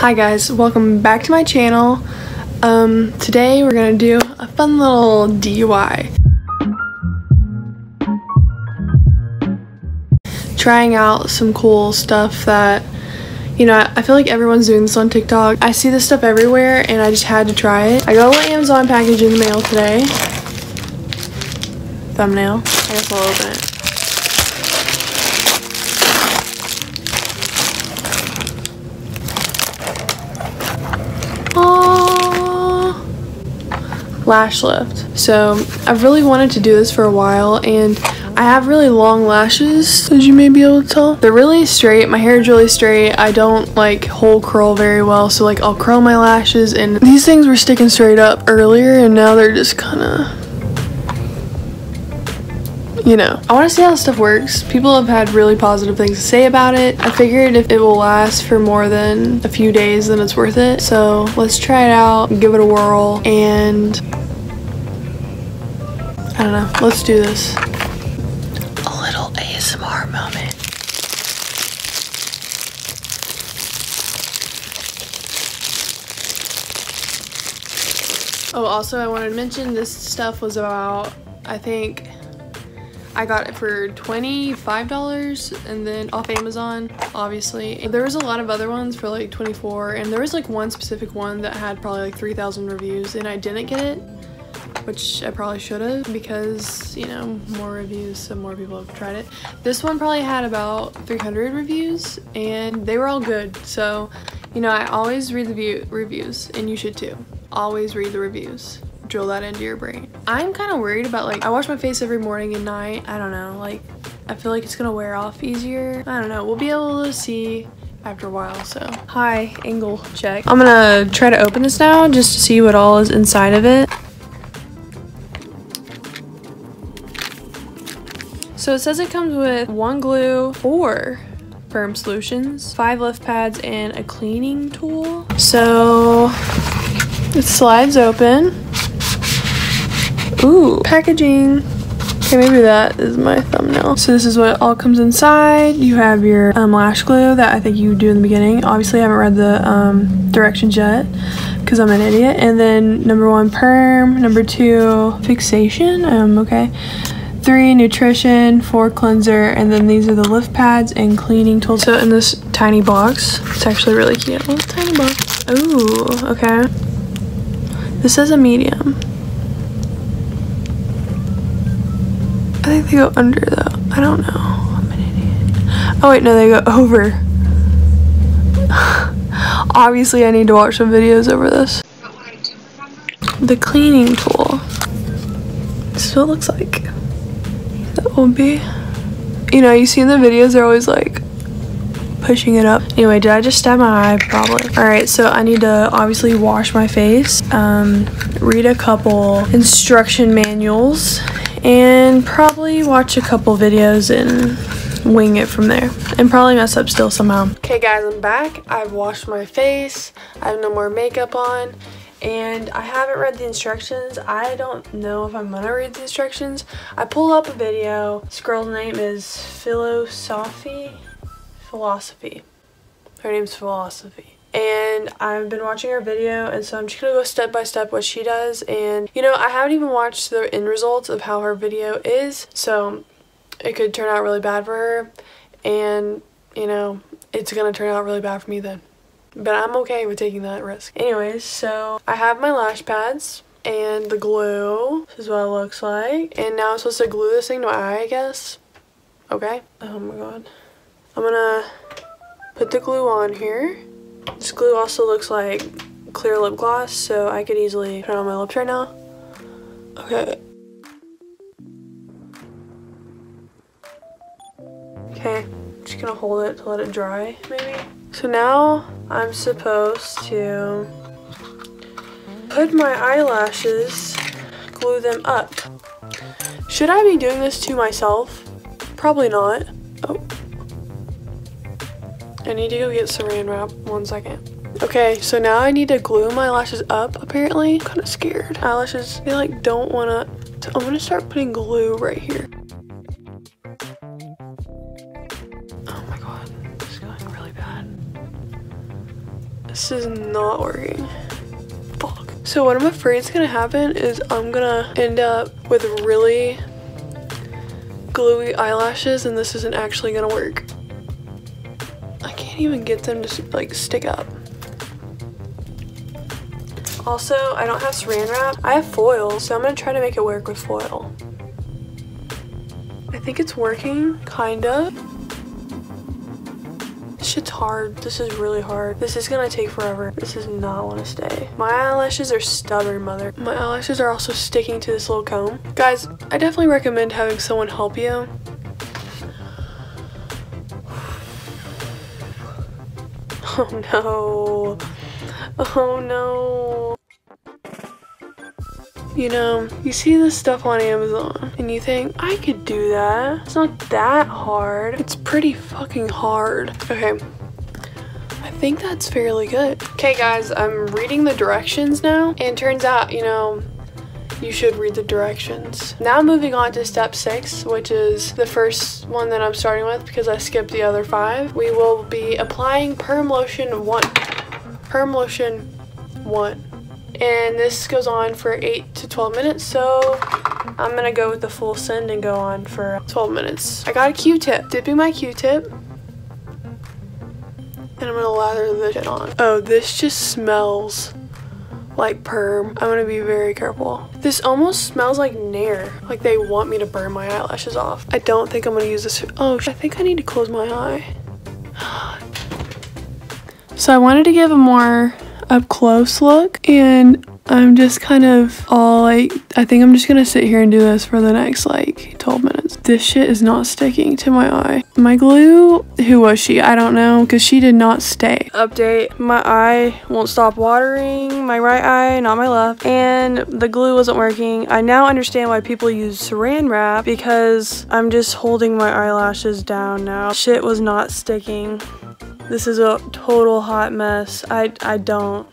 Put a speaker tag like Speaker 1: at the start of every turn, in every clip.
Speaker 1: Hi guys, welcome back to my channel. Today we're gonna do a fun little DIY. Trying out some cool stuff that, you know, I feel like everyone's doing this on TikTok. I see this stuff everywhere and I just had to try it. I got a little Amazon package in the mail today. Thumbnail. I guess I'll open it. Lash lift. So I've really wanted to do this for a while, and I have really long lashes, as you may be able to tell. They're really straight. My hair is really straight. I don't like whole curl very well, so like I'll curl my lashes, and these things were sticking straight up earlier and now they're just kind of, you know. I want to see how this stuff works. People have had really positive things to say about it. I figured if it will last for more than a few days, then it's worth it. So let's try it out, give it a whirl, and I don't know, let's do this. A little ASMR moment. Oh, also I wanted to mention this stuff was about, I think I got it for $25 and then off Amazon, obviously. There was a lot of other ones for like $24, and there was like one specific one that had probably like 3,000 reviews, and I didn't get it, which I probably should have, because, you know, more reviews so more people have tried it. This one probably had about 300 reviews and they were all good. So, you know, I always read the reviews, and you should too. Always read the reviews. Drill that into your brain. I'm kind of worried about, like, I wash my face every morning and night. I don't know, like, I feel like it's gonna wear off easier. I don't know, we'll be able to see after a while. So hi, angle check. I'm gonna try to open this now just to see what all is inside of it. So it says it comes with 1 glue, 4 perm solutions, 5 lift pads, and a cleaning tool. So it slides open. Ooh, packaging. Okay, maybe that is my thumbnail. So this is what all comes inside. You have your lash glue that I think you do in the beginning. Obviously I haven't read the directions yet because I'm an idiot. And then number 1, perm. Number 2, fixation. Okay. 3, nutrition. 4, cleanser. And then these are the lift pads and cleaning tools. So in this tiny box, it's actually really cute. Little tiny box. Ooh, okay. This says a medium. I think they go under though. I don't know. I'm an idiot. Oh wait, no, they go over. Obviously I need to watch some videos over this. The cleaning tool. This is what it looks like. That will be. You know, you see in the videos they're always like pushing it up. Anyway, did I just stab my eye? Probably. Alright, so I need to obviously wash my face, read a couple instruction manuals, and probably watch a couple videos and wing it from there, and probably mess up still somehow. Okay guys, I'm back. I've washed my face. I have no more makeup on, and I haven't read the instructions. I don't know if I'm gonna read the instructions. I pulled up a video. This girl's name is Philosophy. Her name's Philosophy. And I've been watching her video, and so I'm just gonna go step by step what she does. And you know, I haven't even watched the end results of how her video is, so it could turn out really bad for her, and you know, it's gonna turn out really bad for me then, but I'm okay with taking that risk. Anyways, so I have my lash pads and the glue. This is what it looks like, and now I'm supposed to glue this thing to my eye, I guess. Okay. Oh my god. I'm gonna put the glue on here. This glue also looks like clear lip gloss, so I could easily put it on my lips right now. Okay. Okay, just gonna hold it to let it dry, maybe. So now I'm supposed to put my eyelashes, glue them up. Should I be doing this to myself? Probably not. Oh. I need to go get saran wrap. 1 second. Okay, so now I need to glue my lashes up, apparently. I'm kind of scared. Eyelashes, they like don't want to. I'm gonna start putting glue right here. Oh my god, this is going really bad. This is not working. Fuck. So what I'm afraid is gonna happen is I'm gonna end up with really gluey eyelashes and this isn't actually gonna work. I can't even get them to like stick up. Also, I don't have saran wrap. I have foil, so I'm gonna try to make it work with foil. I think it's working, kind of. This shit's hard. This is really hard. This is gonna take forever. This does not want to stay. My eyelashes are stubborn, mother. My eyelashes are also sticking to this little comb. Guys, I definitely recommend having someone help you. Oh no. Oh no. You know, you see this stuff on Amazon and you think, I could do that. It's not that hard. It's pretty fucking hard. Okay, I think that's fairly good. Okay guys, I'm reading the directions now and turns out, you know, you should read the directions. Now moving on to step 6, which is the first one that I'm starting with because I skipped the other 5. We will be applying perm lotion 1. Perm lotion 1. And this goes on for 8 to 12 minutes, so I'm gonna go with the full send and go on for 12 minutes. I got a Q-tip. Dipping my Q-tip. And I'm gonna lather the shit on. Oh, this just smells like perm. I'm gonna be very careful. This almost smells like Nair. Like they want me to burn my eyelashes off. I don't think I'm gonna use this. Oh, I think I need to close my eye. So I wanted to give a more up close look and I'm just kind of all like, I think I'm just gonna sit here and do this for the next like 12 minutes. This shit is not sticking to my eye. My glue, who was she? I don't know, because she did not stay. Update, my eye won't stop watering, my right eye, not my left, and the glue wasn't working. I now understand why people use saran wrap because I'm just holding my eyelashes down now. Shit was not sticking. This is a total hot mess. I don't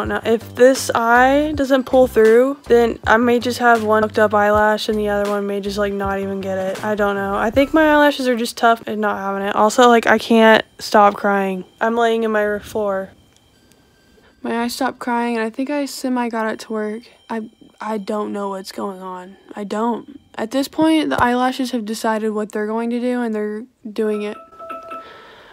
Speaker 1: know. If this eye doesn't pull through, then I may just have one hooked up eyelash and the other one may just like not even get it. I don't know. I think my eyelashes are just tough and not having it. Also, like I can't stop crying. I'm laying in my floor. My eye stopped crying and I think I semi got it to work. I don't know what's going on. I don't. At this point, the eyelashes have decided what they're going to do and they're doing it.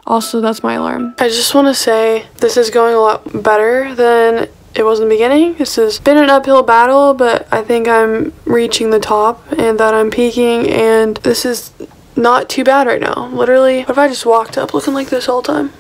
Speaker 1: Also, that's my alarm. I just want to say this is going a lot better than it was in the beginning. This has been an uphill battle, but I think I'm reaching the top and that I'm peaking and this is not too bad right now. Literally, what if I just walked up looking like this all the time?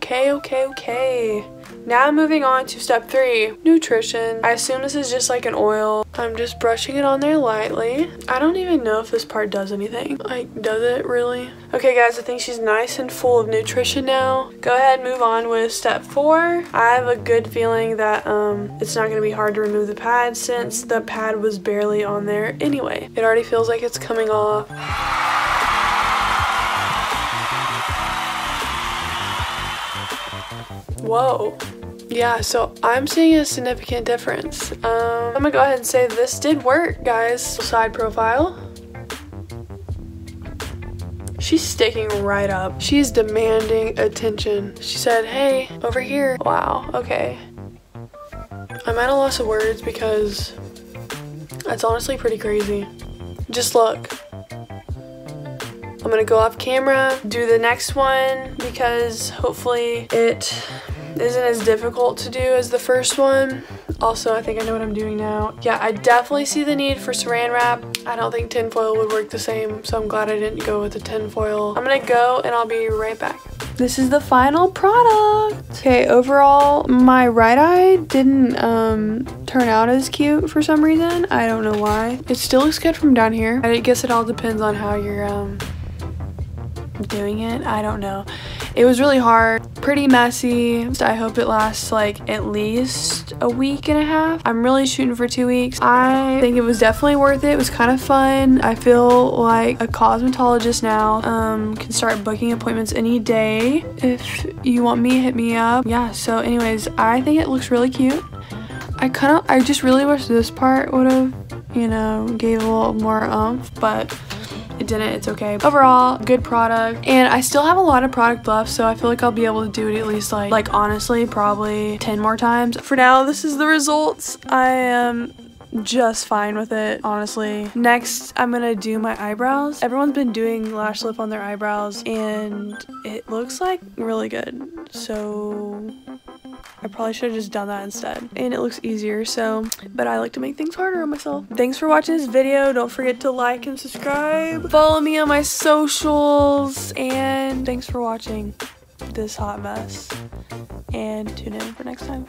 Speaker 1: Okay. Now moving on to step 3, nutrition. I assume this is just like an oil. I'm just brushing it on there lightly. I don't even know if this part does anything. Like, does it really? Okay guys, I think she's nice and full of nutrition now. Go ahead and move on with step 4. I have a good feeling that it's not gonna be hard to remove the pad since the pad was barely on there anyway. It already feels like it's coming off. Whoa. Yeah, so I'm seeing a significant difference. I'm gonna go ahead and say this did work, guys. Side profile. She's sticking right up. She's demanding attention. She said, hey, over here. Wow, okay. I'm at a loss of words because that's honestly pretty crazy. Just look. I'm gonna go off camera, do the next one because hopefully it isn't as difficult to do as the first one. Also, I think I know what I'm doing now. Yeah, I definitely see the need for saran wrap. I don't think tinfoil would work the same, so I'm glad I didn't go with the tinfoil. I'm gonna go and I'll be right back. This is the final product. Okay, overall, my right eye didn't turn out as cute for some reason. I don't know why. It still looks good from down here. I guess it all depends on how you're doing it. I don't know. It was really hard, pretty messy. I hope it lasts like at least a week and a half. I'm really shooting for 2 weeks. I think it was definitely worth it. It was kind of fun. I feel like a cosmetologist now. Can start booking appointments any day. If you want me, hit me up. Yeah, so anyways, I think it looks really cute. I just really wish this part would have, you know, gave a little more oomph, but it didn't, it's okay. Overall, good product, and I still have a lot of product left, so I feel like I'll be able to do it at least like honestly probably 10 more times. For now, this is the results. I am just fine with it, honestly. Next, I'm gonna do my eyebrows. Everyone's been doing lash lift on their eyebrows and it looks like really good, so I probably should have just done that instead. And it looks easier, so, but I like to make things harder on myself. Thanks for watching this video. Don't forget to like and subscribe. Follow me on my socials, and thanks for watching this hot mess. And tune in for next time.